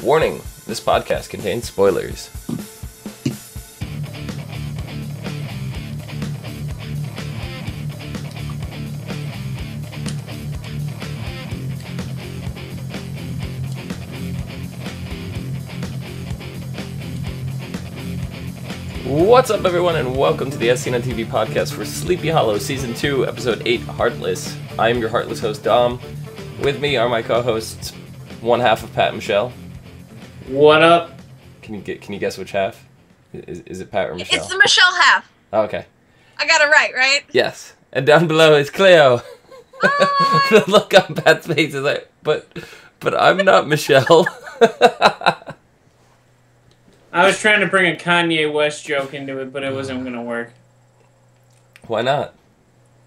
Warning, this podcast contains spoilers. What's up, everyone, and welcome to the ASOTV podcast for Sleepy Hollow Season 2, Episode 8, Heartless. I am your Heartless host, Dom. With me are my co-hosts, one half of Pat and Michele. What up? Can you guess which half? Is it Pat or Michele? It's the Michele half. Oh, okay. I got it right? Yes. And down below is Clio. The look on Pat's face is like, but I'm not Michele. I was trying to bring a Kanye West joke into it, but it wasn't going to work. Why not?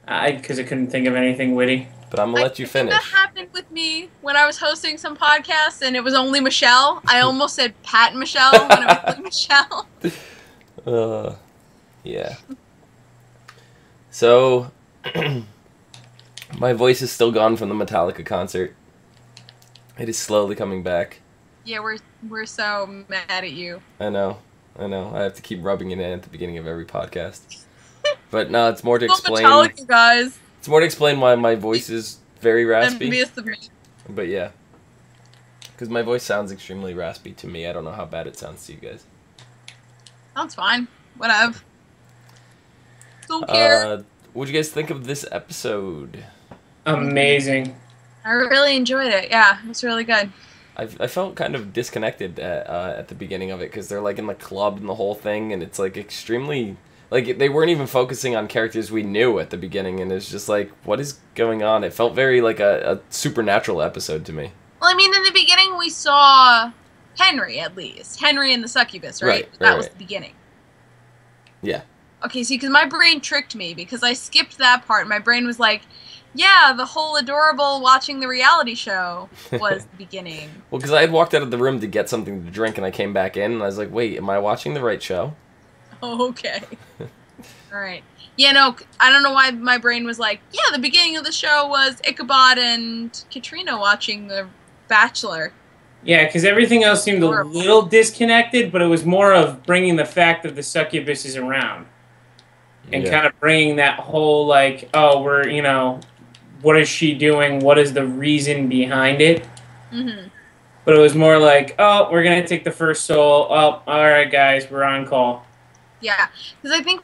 Because I couldn't think of anything witty. But I'm going to let you finish. That happened with me when I was hosting some podcasts and it was only Michele. I almost said Pat and Michele when it was Michele. Yeah. So, my voice is still gone from the Metallica concert. It is slowly coming back. Yeah, we're so mad at you. I know. I have to keep rubbing it in at the beginning of every podcast. But no, it's more to explain. Metallica, guys. It's more to explain why my voice is very raspy. Envious of me. But yeah. Because my voice sounds extremely raspy to me. I don't know how bad it sounds to you guys. Sounds fine. Whatever. Don't care. What'd you guys think of this episode? Amazing. I really enjoyed it. Yeah, it was really good. I felt kind of disconnected at the beginning of it because they're like in the club and the whole thing, and it's like extremely... Like, they weren't even focusing on characters we knew at the beginning, and it's just like, what is going on? It felt very like a supernatural episode to me. Well, I mean, in the beginning we saw Henry, at least. Henry and the succubus, right? That was the beginning. Yeah. Okay, see, because my brain tricked me, because I skipped that part. My brain was like, yeah, the whole adorable watching the reality show was the beginning. Well, because I had walked out of the room to get something to drink, and I came back in, and I was like, wait, am I watching the right show? Oh, okay. Alright. Yeah, no, I don't know why my brain was like, yeah, the beginning of the show was Ichabod and Katrina watching The Bachelor. Yeah, because everything else seemed a little disconnected, but it was more of bringing the fact that the succubus is around. And kind of bringing that whole, like, oh, what is she doing? What is the reason behind it? Mm-hmm. But it was more like, oh, we're going to take the first soul. Oh, all right, guys, we're on call. Yeah, because I think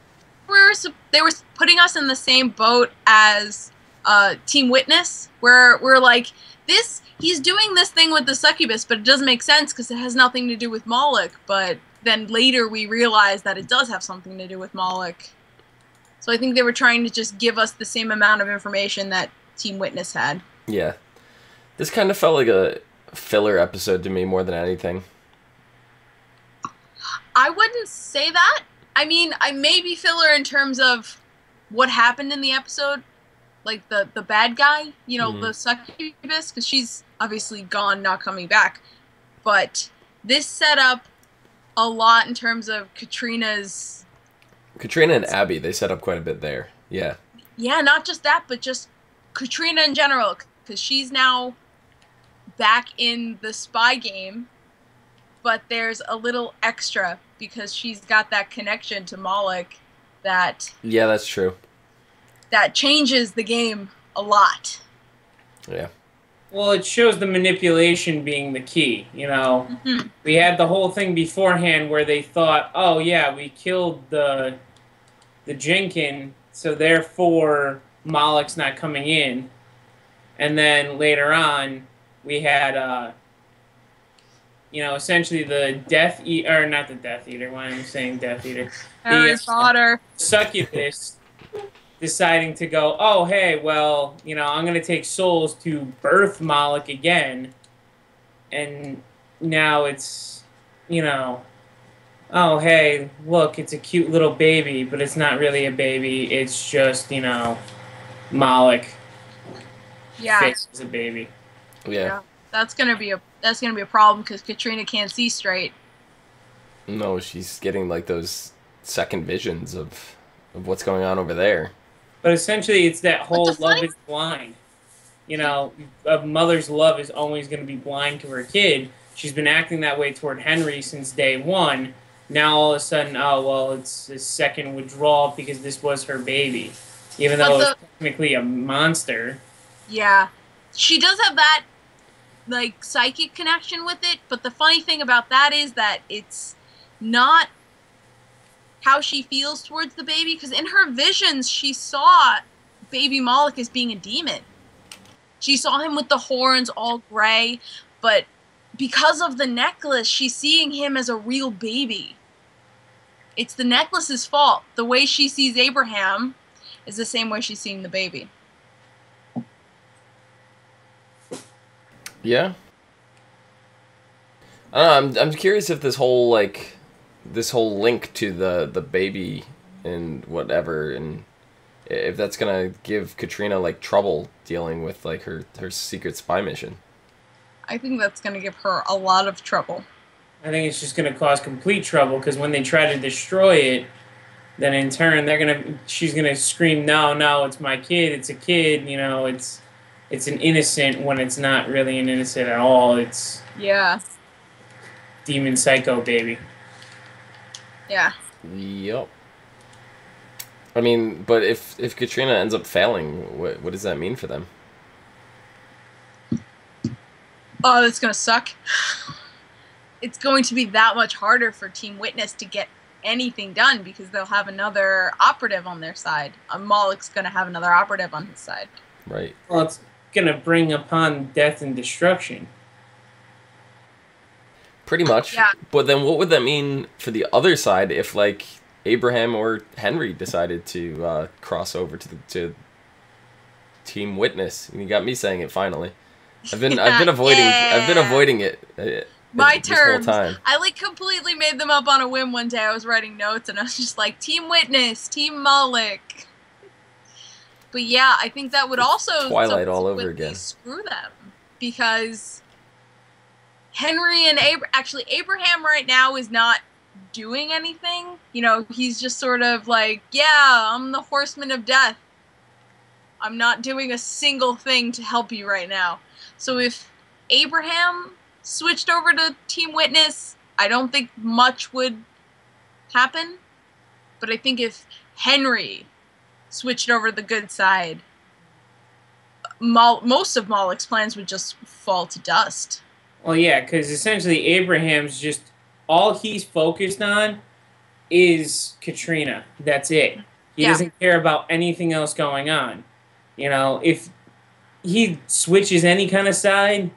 they were putting us in the same boat as Team Witness, where we're like, he's doing this thing with the succubus, but it doesn't make sense because it has nothing to do with Moloch. But then later we realize that it does have something to do with Moloch. So I think they were trying to just give us the same amount of information that Team Witness had. Yeah. This kind of felt like a filler episode to me more than anything. I wouldn't say that. I mean, I may be filler in terms of what happened in the episode. Like the bad guy, the succubus, because she's obviously gone, not coming back. But this set up a lot in terms of Katrina and Abby, they set up quite a bit there. Yeah. Yeah, not just that, but just Katrina in general, because she's now back in the spy game, but there's a little extra because she's got that connection to Moloch that... Yeah, that's true. That changes the game a lot. Yeah. Well, it shows the manipulation being the key, Mm-hmm. We had the whole thing beforehand where they thought, oh, yeah, we killed the Jenkin, so therefore Moloch's not coming in. And then later on, we had, essentially the Death Eater, or not the Death Eater, why am I saying Death Eater? Harry's daughter. Succubus deciding to go, oh, hey, well, I'm going to take souls to birth Moloch again. And now it's, oh, hey, look, it's a cute little baby, but it's not really a baby. It's just, Moloch. Yeah. Fixed as a baby. Yeah. That's gonna be a problem because Katrina can't see straight. No, she's getting like those second visions of what's going on over there. But essentially, it's that whole love is blind. A mother's love is always going to be blind to her kid. she's been acting that way toward Henry since day one. Now all of a sudden, oh well, it's a second withdrawal because this was her baby, even though it's technically a monster. Yeah, she does have that like psychic connection with it, but the funny thing about that is that it's not how she feels towards the baby, because in her visions she saw baby Moloch as being a demon. She saw him with the horns all gray, but because of the necklace she's seeing him as a real baby. It's the necklace's fault. The way she sees Abraham is the same way she's seeing the baby. Yeah. I don't know, I'm curious if this whole link to the baby and whatever, and if that's gonna give Katrina like trouble dealing with like her secret spy mission. I think that's gonna give her a lot of trouble. I think it's just gonna cause complete trouble, because when they try to destroy it, then in turn she's gonna scream, no, it's my kid, it's a kid, you know, it's an innocent when it's not really an innocent at all. It's demon psycho baby. Yeah. Yep. I mean, but if Katrina ends up failing, what does that mean for them? Oh, that's gonna suck. It's going to be that much harder for Team Witness to get anything done, because they'll have another operative on their side. Moloch's gonna have another operative on his side. Right. Well, it's gonna bring upon death and destruction. Pretty much. Yeah. But then what would that mean for the other side if, like, Abraham or Henry decided to cross over to Team Witness? You got me saying it finally. I've been avoiding it. My terms. Whole time. I like completely made them up on a whim one day. I was writing notes and I was just like, Team Witness, Team Moloch. But yeah, I think that would also Twilight all over again. Screw them, because Henry and Abraham right now is not doing anything. You know, he's just sort of like, yeah, I'm the horseman of death. I'm not doing a single thing to help you right now. So if Abraham switched over to Team Witness, I don't think much would happen. But I think if Henry switched over to the good side, most of Moloch's plans would just fall to dust. Well, yeah, because essentially Abraham's just, all he's focused on is Katrina. That's it. He doesn't care about anything else going on. You know, if he switches any kind of side,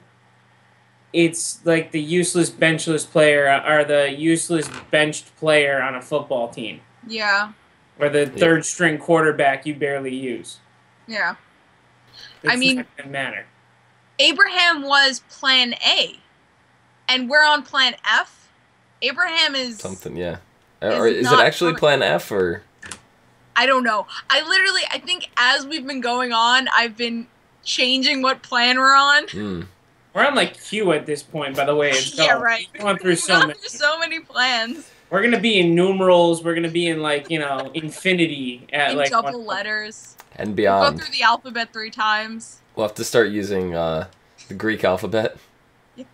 it's like the useless benchless player, or the useless benched player on a football team. Yeah. Or the third string quarterback you barely use. Yeah. It's not gonna matter. Abraham was plan A, and we're on plan F. Abraham is something, yeah. Or is it actually plan F, or? I don't know. I think as we've been going on, I've been changing what plan we're on. We're on like Q at this point, by the way. Yeah, right. We've gone through so many plans. We're gonna be in numerals. We're gonna be in, like, you know, infinity at in like double letters and beyond. We'll go through the alphabet 3 times. We'll have to start using the Greek alphabet. Yep.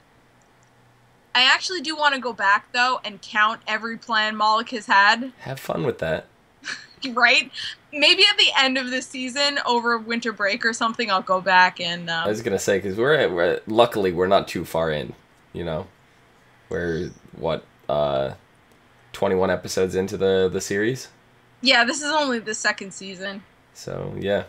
I actually do want to go back though and count every plan Moloch has had. Have fun with that. Right? Maybe at the end of this season, over winter break or something, I'll go back and. I was gonna say, because luckily we're not too far in. You know, we're 21 episodes into the series. Yeah, this is only the 2nd season. So yeah.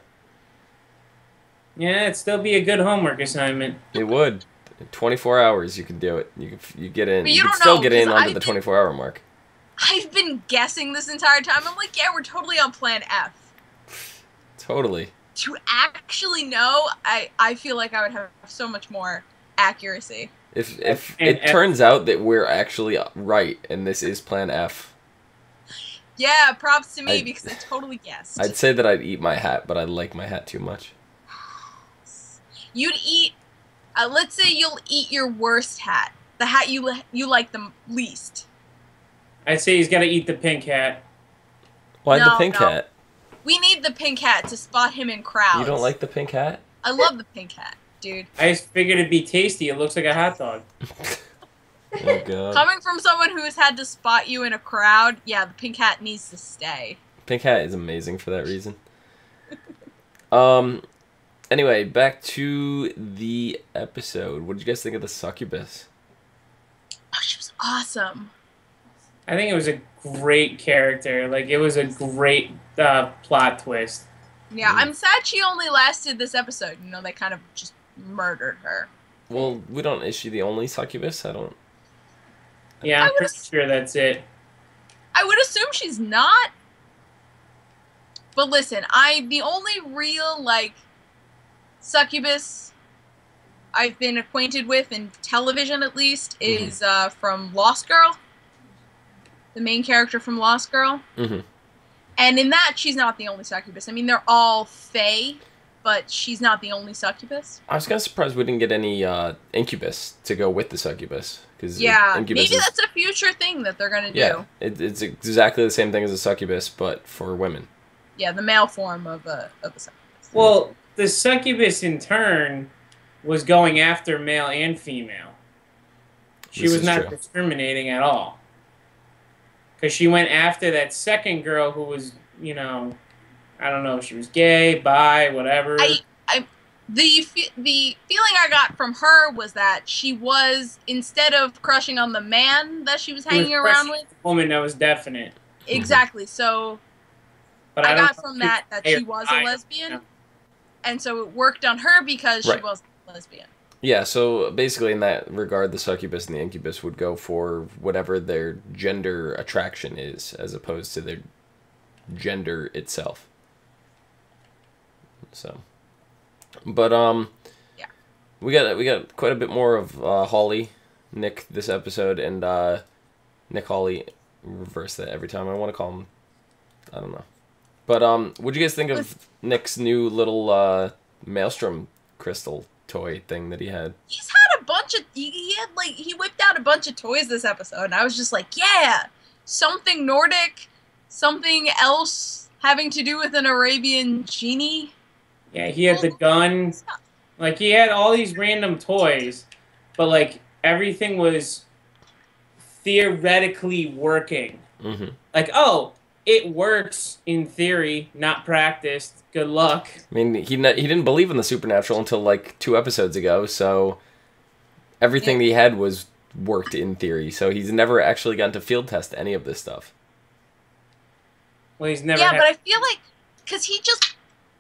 Yeah, it'd still be a good homework assignment. It would. In 24 hours, you can do it. You get in. But you can still get in under the 24-hour mark. I've been guessing this entire time. I'm like, yeah, we're totally on plan F. Totally. To actually know, I feel like I would have so much more accuracy. If it turns out that we're actually right and this is plan F. Yeah, props to me because I totally guessed. I'd say that I'd eat my hat, but I like my hat too much. You'd eat, let's say you'll eat your worst hat. The hat you like the least. I'd say he's got to eat the pink hat. Why the pink hat? We need the pink hat to spot him in crowds. You don't like the pink hat? I love the pink hat, dude. I just figured it'd be tasty. It looks like a hot dog. Oh god. Coming from someone who has had to spot you in a crowd, yeah, the pink hat needs to stay. Pink hat is amazing for that reason. Anyway, back to the episode. What did you guys think of the succubus? Oh, she was awesome. I think it was a great character. Like, it was a great plot twist. Yeah, I'm sad she only lasted this episode. You know, they kind of just murdered her. Well, we don't. Is she the only succubus? I don't. Yeah, I'm pretty sure that's it. I would assume she's not. But listen, the only real, like, succubus I've been acquainted with, in television at least, is from Lost Girl. The main character from Lost Girl. Mm-hmm. And in that, she's not the only succubus. I mean, they're all fae, but she's not the only succubus. I was kind of surprised we didn't get any Incubus to go with the succubus. Yeah, Incubus maybe that's a future thing that they're going to do. Yeah, it's exactly the same thing as a succubus, but for women. Yeah, the male form of a succubus. Well, the succubus, in turn, was going after male and female. She was not discriminating at all. Because she went after that second girl who was, you know, I don't know if she was gay, bi, whatever. The feeling I got from her was that she was, instead of crushing on the man that she was hanging around with, the woman that was definite. Exactly. So but I got from that she was a lesbian, no. And so it worked on her because she was a lesbian. Yeah, so basically in that regard, the succubus and the incubus would go for whatever their gender attraction is, as opposed to their gender itself. So, but yeah, we got quite a bit more of Hawley, Nick this episode, and Nick Hawley. Reverse that every time I want to call him. I don't know. But what'd you guys think of Nick's new little maelstrom crystal toy thing that he had? He's had a bunch of he whipped out a bunch of toys this episode, and I was just like, yeah, something Nordic, something else having to do with an Arabian genie. Yeah, he had the gun. Like, he had all these random toys, but like everything was theoretically working. Mm-hmm. Like, oh, it works in theory, not practiced. Good luck. I mean, he didn't believe in the supernatural until like 2 episodes ago, so everything he had was worked in theory. So he's never actually gotten to field test any of this stuff. Well, he's never. Yeah, but I feel like because he just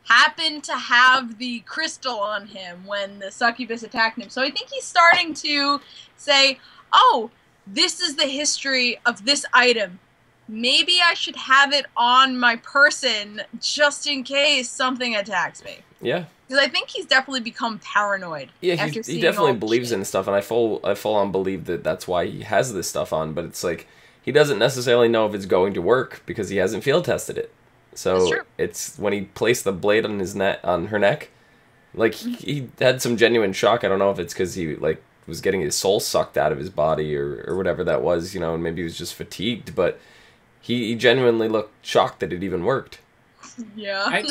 happened to have the crystal on him when the succubus attacked him, so I think he's starting to say, "Oh, this is the history of this item. Maybe I should have it on my person just in case something attacks me." Yeah. Because I think he's definitely become paranoid. Yeah, he definitely believes in stuff, and I full on believe that that's why he has this stuff on. But it's like he doesn't necessarily know if it's going to work because he hasn't field tested it. So it's when he placed the blade on her neck, like he had some genuine shock. I don't know if it's because he like was getting his soul sucked out of his body or whatever that was, you know, and maybe he was just fatigued, but he genuinely looked shocked that it even worked. Yeah.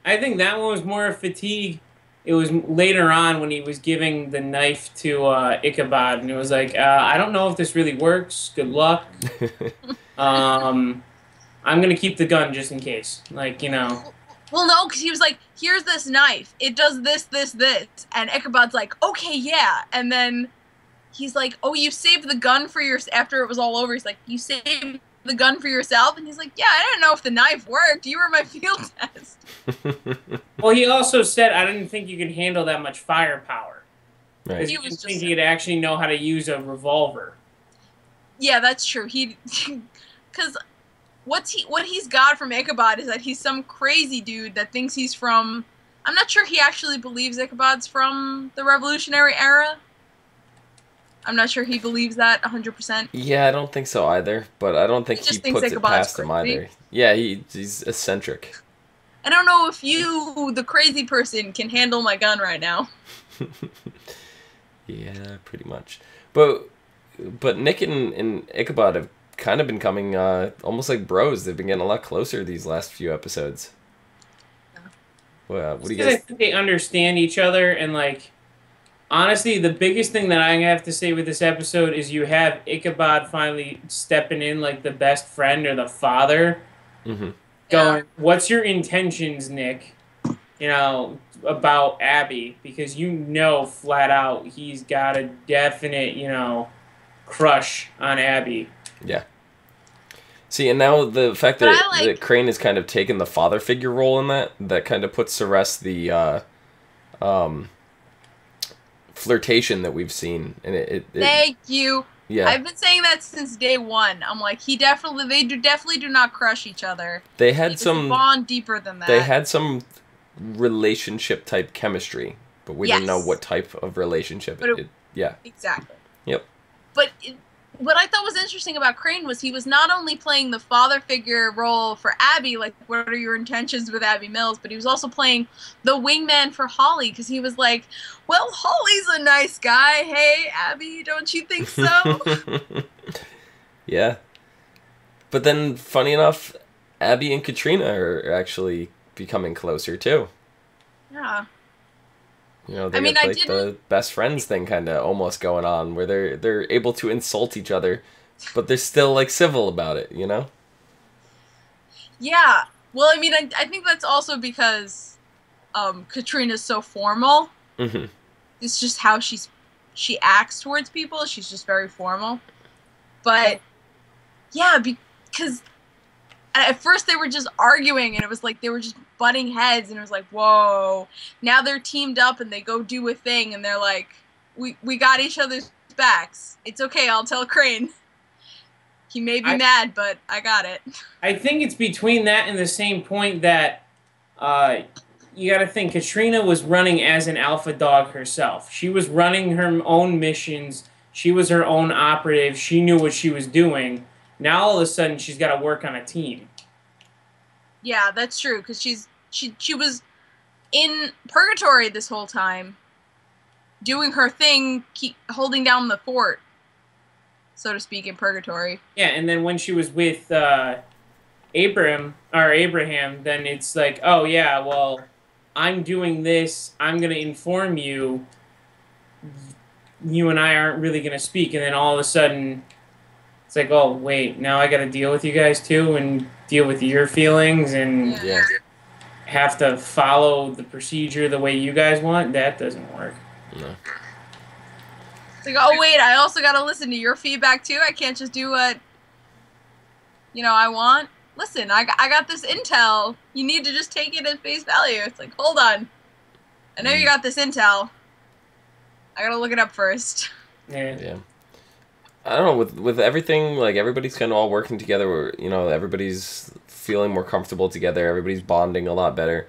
I think that one was more fatigue. It was later on when he was giving the knife to Ichabod, and it was like, I don't know if this really works. Good luck. I'm going to keep the gun just in case. Like, you know. Well, no, because he was like, here's this knife. It does this, this, this. And Ichabod's like, okay, yeah. And then he's like, oh, you saved the gun for after it was all over. He's like, you saved the gun for yourself? And he's like, yeah, I didn't know if the knife worked. You were my field test. Well, he also said, I didn't think you could handle that much firepower. Right. He didn't think he'd actually know how to use a revolver. Yeah, that's true. Because what he's got from Ichabod is that he's some crazy dude that thinks he's from. I'm not sure he actually believes Ichabod's from the Revolutionary era. I'm not sure he believes that 100%. Yeah, I don't think so either, but I don't think he puts it past him either. Yeah, he's eccentric. I don't know if you, the crazy person, can handle my gun right now. Yeah, pretty much. But Nick and Ichabod have kind of been coming almost like bros. They've been getting a lot closer these last few episodes. Yeah. Well, what do you guys? I think they understand each other, and like Honestly, the biggest thing that I have to say with this episode is you have Ichabod finally stepping in like the best friend or the father, Mm-hmm. going, "What's your intentions, Nick? You know, about Abby, because you know flat out he's got a definite, you know, crush on Abby." Yeah. See, and now the fact But that, I like- that Crane has kind of taken the father figure role in that kind of puts to rest the flirtation that we've seen, and it Thank you. yeah, I've been saying that since day one. I'm like, they definitely do not crush each other. they had It's some a bond deeper than that. they had some relationship type chemistry, but we didn't know Yes. what type of relationship But yeah. Exactly. Yep. But what I thought was interesting about Crane was he was not only playing the father figure role for Abby, like, what are your intentions with Abby Mills, but he was also playing the wingman for Hawley, because he was like, well, Hawley's a nice guy. Hey, Abby, don't you think so? Yeah. But then, funny enough, Abby and Katrina are actually becoming closer, too. Yeah. You know, they I mean, got I like the didn't- best friends thing kind of almost going on, where they're able to insult each other, but they're still like civil about it. You know? Yeah. Well, I mean, I think that's also because Katrina's so formal. Mm-hmm. It's just how she acts towards people. She's just very formal. But yeah, because at first they were just arguing, and it was like they were just butting heads, and it was like, whoa. Now they're teamed up, and they go do a thing, and they're like, we got each other's backs. It's okay, I'll tell Crane. He may be mad, but I got it. I think it's between that and the same point that you got to think Katrina was running as an alpha dog herself. She was running her own missions. She was her own operative. She knew what she was doing. Now all of a sudden she's got to work on a team. Yeah, that's true, because she was in purgatory this whole time, doing her thing, keep holding down the fort, so to speak, in purgatory. Yeah, and then when she was with Abraham, then it's like, oh yeah, well, I'm doing this. I'm gonna inform you. You and I aren't really gonna speak, and then all of a sudden, it's like, oh wait, now I got to deal with you guys too, and deal with your feelings, and Yeah. have to follow the procedure the way you guys want. That doesn't work. No. It's like, oh wait, I also gotta listen to your feedback too. I can't just do what, I want. Listen, I got this intel. You need to just take it at face value. It's like, hold on. I know you got this intel. I gotta look it up first. Yeah. I don't know, with everything, like, everybody's kind of all working together, where, everybody's feeling more comfortable together, everybody's bonding a lot better.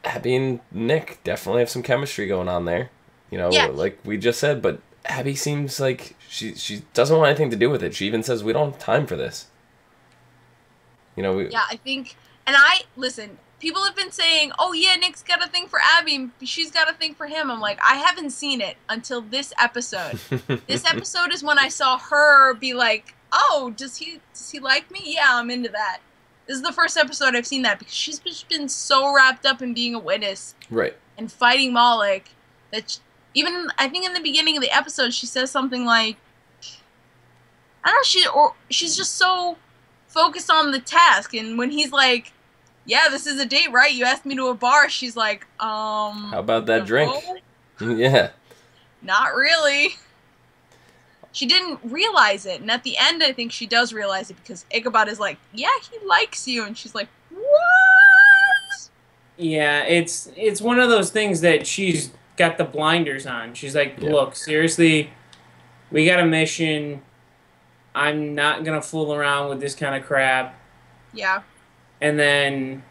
Abby and Nick definitely have some chemistry going on there, Yeah. like we just said, but Abby seems like she doesn't want anything to do with it. She even says, we don't have time for this. Yeah, I think, listen, people have been saying, oh yeah, Nick's got a thing for Abby, she's got a thing for him. I'm like, I haven't seen it until this episode. This episode is when I saw her be like, oh, does he like me? Yeah, I'm into that. This is the first episode I've seen that, because she's just been so wrapped up in being a witness. Right. And fighting Moloch that I think in the beginning of the episode, she says something like, I don't know, she's just so focused on the task, and when he's like, yeah, this is a date, right? You asked me to a bar. She's like, how about that no. drink? Yeah. Not really. She didn't realize it, and at the end, I think she does realize it, because Ichabod is like, yeah, he likes you, and she's like, what? Yeah, it's one of those things that she's got the blinders on. She's like, look, seriously, we got a mission. I'm not gonna fool around with this kind of crap. Yeah. And then,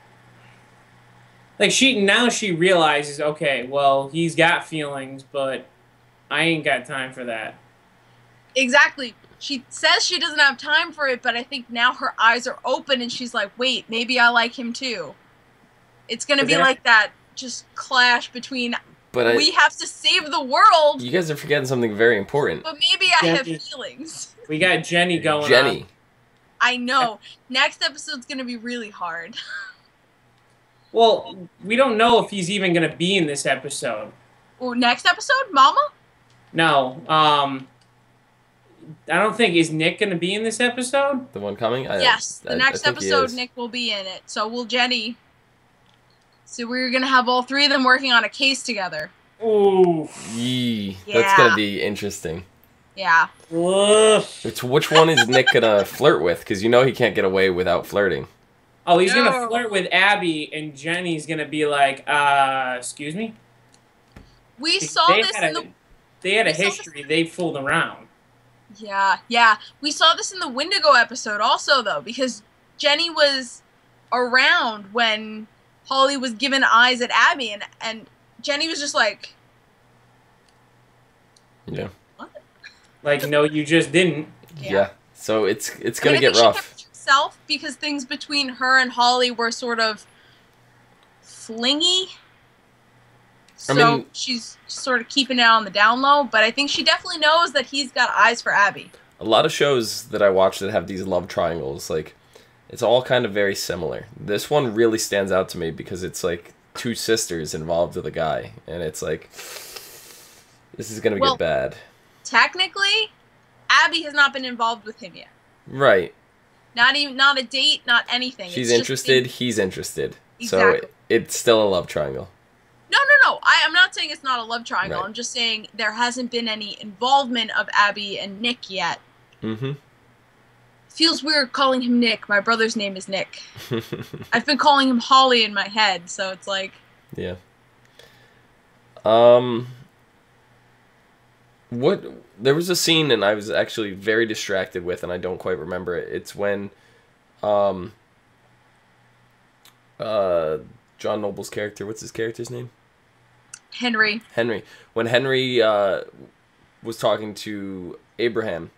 like, she realizes, okay, well, he's got feelings, but I ain't got time for that. Exactly. She says she doesn't have time for it, but I think now her eyes are open, and she's like, wait, maybe I like him too. It's gonna be like that just clash between, we have to save the world. You guys are forgetting something very important. But maybe I have feelings. We got Jenny going on. Jenny. I know. Next episode's gonna be really hard. Well, we don't know if he's even gonna be in this episode. Ooh, next episode, Mama? No. I don't think, is Nick going to be in this episode? The one coming? Yes, the next episode, Nick will be in it. So will Jenny. So we're going to have all three of them working on a case together. Ooh. Yee. Yeah. That's going to be interesting. Yeah. Which one is Nick going to flirt with? Because you know he can't get away without flirting. Oh, he's going to flirt with Abby, and Jenny's going to be like, excuse me? We saw this in the... They had a history. They fooled around. Yeah. We saw this in the Wendigo episode also, though, because Jenny was around when Hawley was giving eyes at Abby, and Jenny was just like... Yeah. What? Like, no, you just didn't. Yeah. So it's going to get rough. She kept it to herself because things between her and Hawley were sort of flingy. So she's sort of keeping it on the down low, but I think she definitely knows that he's got eyes for Abby. A lot of shows that I watch that have these love triangles, like, it's all kind of very similar. This one really stands out to me because it's like two sisters involved with a guy, and it's like, this is going to get bad. Technically, Abby has not been involved with him yet. Right. Not a date, not anything. She's interested, he's interested. Exactly. So it's still a love triangle. No. I'm not saying it's not a love triangle. Right. I'm just saying there hasn't been any involvement of Abby and Nick yet. Mm-hmm. Feels weird calling him Nick. My brother's name is Nick. I've been calling him Hawley in my head, so it's like... Yeah. There was a scene, and I was actually very distracted with, and I don't quite remember it. It's when... John Noble's character, what's his character's name? Henry. When Henry was talking to Abraham,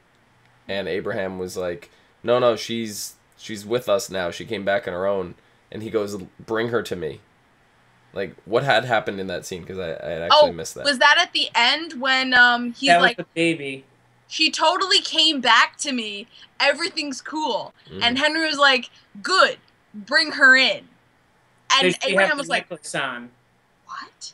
and Abraham was like, no, she's with us now. She came back on her own. And he goes, bring her to me. Like, what had happened in that scene? Because I had actually missed that. Was that at the end when he's that like... was the baby. She totally came back to me. Everything's cool. And Henry was like, good. Bring her in. And Abraham was like, on. What?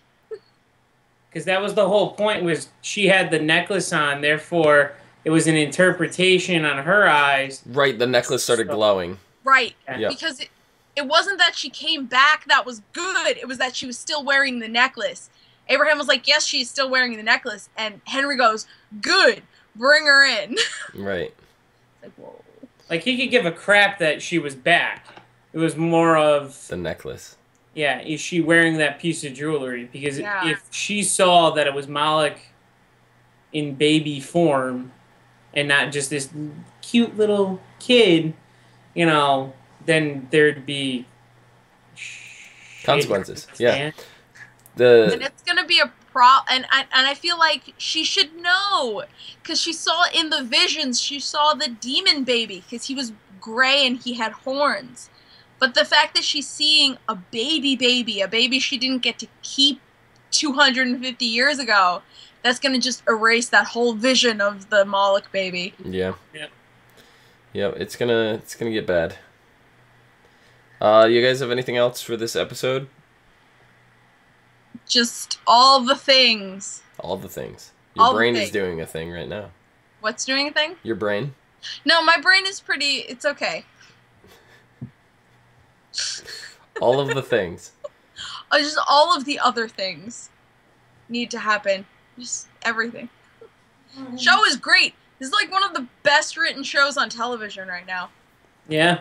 Because that was the whole point, was she had the necklace on, therefore it was an interpretation on her eyes. Right, the necklace started glowing. Right, yeah. Because it wasn't that she came back that was good, it was that she was still wearing the necklace. Abraham was like, yes, she's still wearing the necklace. And Henry goes, good, bring her in. Right. Like, whoa. Like, he could give a crap that she was back. It was more of... the necklace. Yeah, is she wearing that piece of jewelry? Because if she saw that it was Moloch in baby form and not just this cute little kid, you know, then there'd be... consequences. Yeah. And it's going to be a problem. And I feel like she should know. Because she saw in the visions, she saw the demon baby. Because he was gray and he had horns. But the fact that she's seeing a baby she didn't get to keep 250 years ago, that's going to just erase that whole vision of the Moloch baby. Yeah. Yeah. Yeah, it's gonna get bad. You guys have anything else for this episode? Just all the things. All the things. Your brain is doing a thing right now. What's doing a thing? Your brain? No, my brain is pretty... It's okay. All of the things. Just all of the other things need to happen. Just everything. Show is great. This is like one of the best written shows on television right now. Yeah.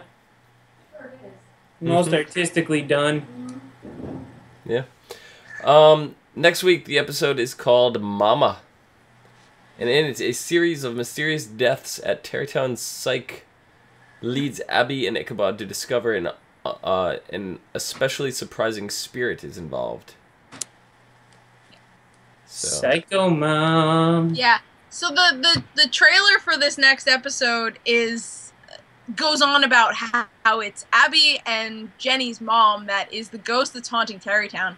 Most artistically done. Yeah. Next week, the episode is called Mama. And in it, a series of mysterious deaths at Terrytown Psych leads Abby and Ichabod to discover an especially surprising spirit is involved. So. Psycho Mom. Yeah. So the trailer for this next episode goes on about how it's Abby and Jenny's mom that is the ghost that's haunting Terrytown.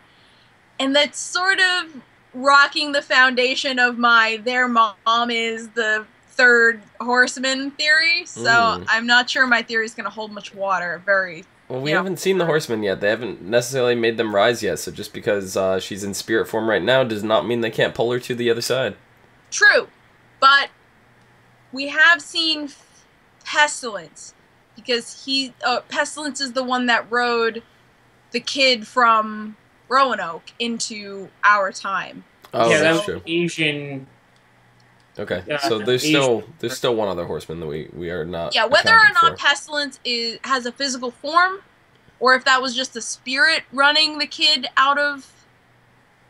And that's sort of rocking the foundation of their mom is the third horseman theory. So I'm not sure my theory is going to hold much water. Very Well, we haven't seen the Horsemen yet. They haven't necessarily made them rise yet, so just because she's in spirit form right now does not mean they can't pull her to the other side. True, but we have seen Pestilence, because Pestilence is the one that rode the kid from Roanoke into our time. Oh, yeah, that's true. Asian. Okay, so there's still one other Horseman that we are not. Yeah, whether or not for. Pestilence has a physical form, or if that was just a spirit running the kid out of,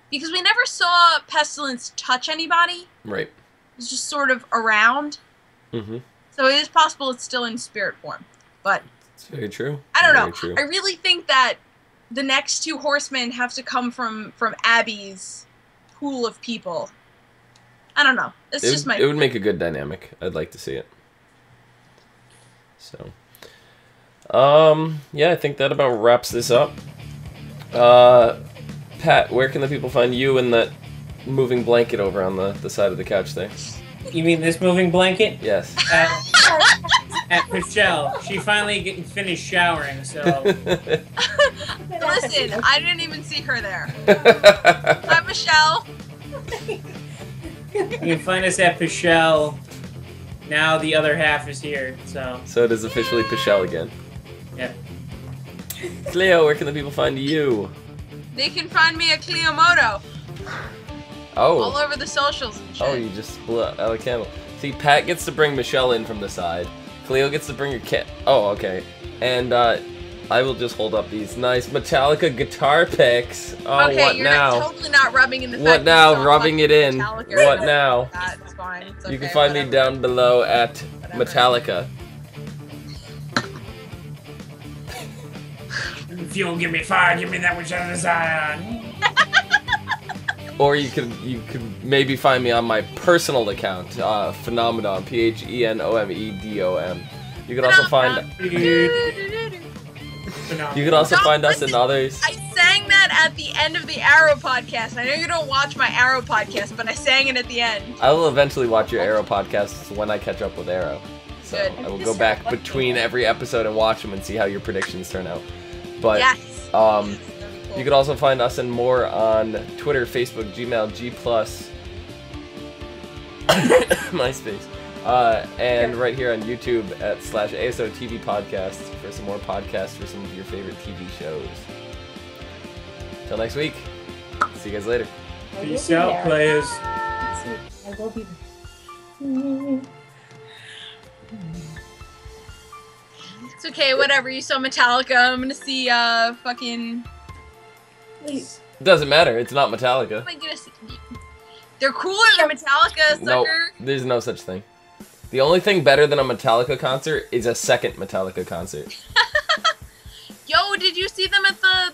because we never saw Pestilence touch anybody. Right. It was just sort of around. Mm-hmm. So it is possible it's still in spirit form, but it's very true. I don't know. True. I really think that the next two Horsemen have to come from Abby's pool of people. I don't know. It's just my. It would make a good dynamic. I'd like to see it. So, yeah, I think that about wraps this up. Pat, where can the people find you and that moving blanket over on the side of the couch there? You mean this moving blanket? Yes. At Michele. She finally finished showering, so. Listen, I didn't even see her there. Hi, Michele. You can find us at Michele. Now the other half is here, so. So it is officially Michele again. Yeah. Clio, where can the people find you? They can find me at Clio Moto. Oh. All over the socials and shit. Oh, you just blew out a candle. See, Pat gets to bring Michele in from the side. Clio gets to bring her kit. Oh, okay. And I will just hold up these nice Metallica guitar picks. Oh, okay, what you're now? Totally not rubbing in the fact What now? that Rubbing it in. Metallica. What now? That's fine. It's okay, You can find me down below at Metallica. If you don't give me fire, give me that which on the side. Or you could maybe find me on my personal account, Phenomenon, PHENOMEDOM. You could also find us in others. I sang that at the end of the Arrow podcast. I know you don't watch my Arrow podcast, but I sang it at the end. I will eventually watch your Arrow podcasts when I catch up with Arrow. So Good. I will go back between every episode and watch them and see how your predictions turn out. But Yes. you could also find us and more on Twitter, Facebook, Gmail, G+, MySpace, and right here on YouTube at /ASOTV podcast for some more podcasts for some of your favorite TV shows. Till next week. See you guys later. Peace out, players. I will be there. It's okay, whatever. You saw Metallica. I'm gonna see fucking. Wait. Doesn't matter. It's not Metallica. What am I gonna see? They're cooler than Metallica, sucker. No, there's no such thing. The only thing better than a Metallica concert is a second Metallica concert. Yo, did you see them at the